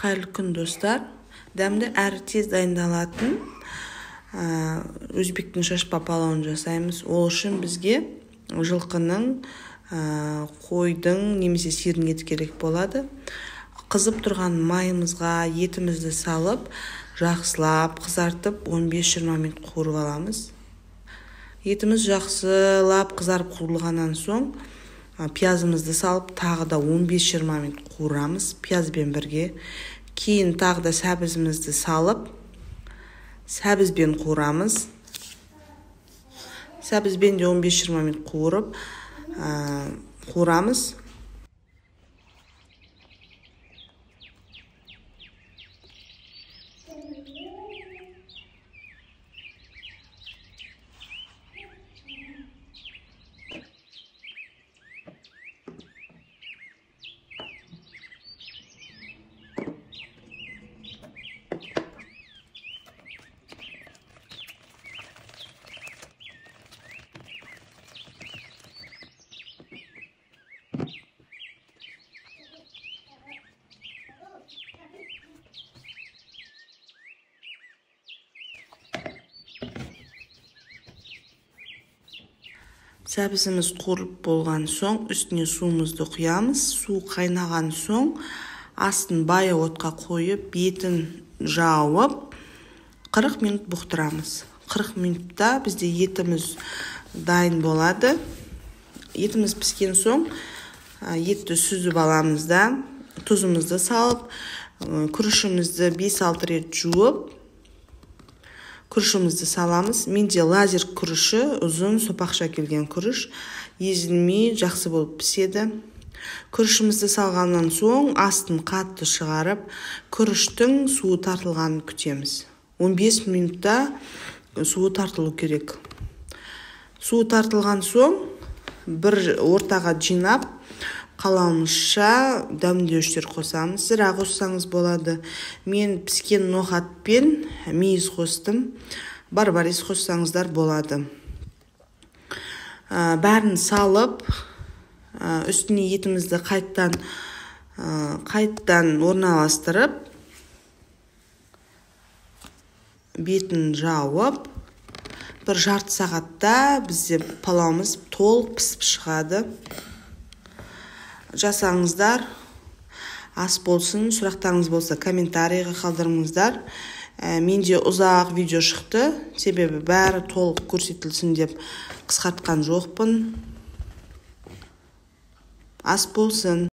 Қайырлы күн достар. Дәмді әрі тез дайындалатын өзбектің шашпа палауын жасаймыз. Ол үшін бізге жылқының, қойдың немесе сиырдың еті керек болады. Қызып тұрған майымызға етімізді салып, жақсылап қызартып 15-20 минут қуырып аламыз. Етіміз жақсылап қызарып қуырылғаннан соң пиязымызды салып, тағы да 15-20 минут қуырамыз пиязбен бірге. Кейін тағы да сәбізімізді салып, сәбізбен қуырамыз. Сәбізбен де 15-20 минут қуырамыз. Сәбізіміз қуырылып болған соң, үстіне суымызды құямыз. Су қайнаған соң, астын баяу отқа қойып, бетін жауып, 40 минут бұқтырамыз. 40 минутта бізде етіміз дайын болады. Етіміз піскен соң, етті сүзіп аламыз да, тұзымызды салып, күрішімізді 5-6 рет жуып, күрішімізді саламыз. Менде лазер күріші, ұзын сопақша келген күріш, езілмей жақсы болып піседі. Күрішімізді салғаннан соң, астын қатты шығарып, күріштің суы тартылғанын күтеміз. 15 минутта суы тартылу керек. Суы тартылған соң, бір ортаға жинап, қалауымызша дәмдеуіштер қосамыз. Зіра қоссаңыз болады. Мен піскен ноқатпен мейіз қостым. Барбарис қоссаңыздар болады. Бәрін салып, үстіне етімізді қайттан орналастырып, бетін жауып, бір жарты сағатта бізде палауымыз толық пісіп шығады. Жасаңыздар, ас болсын, сұрақтарыңыз болса комментарийға қалдырыңыздар. Менде ұзақ видео шықты, себебі бәрі толық көрсетілсін деп қысқартқан жоқпын. Ас болсын.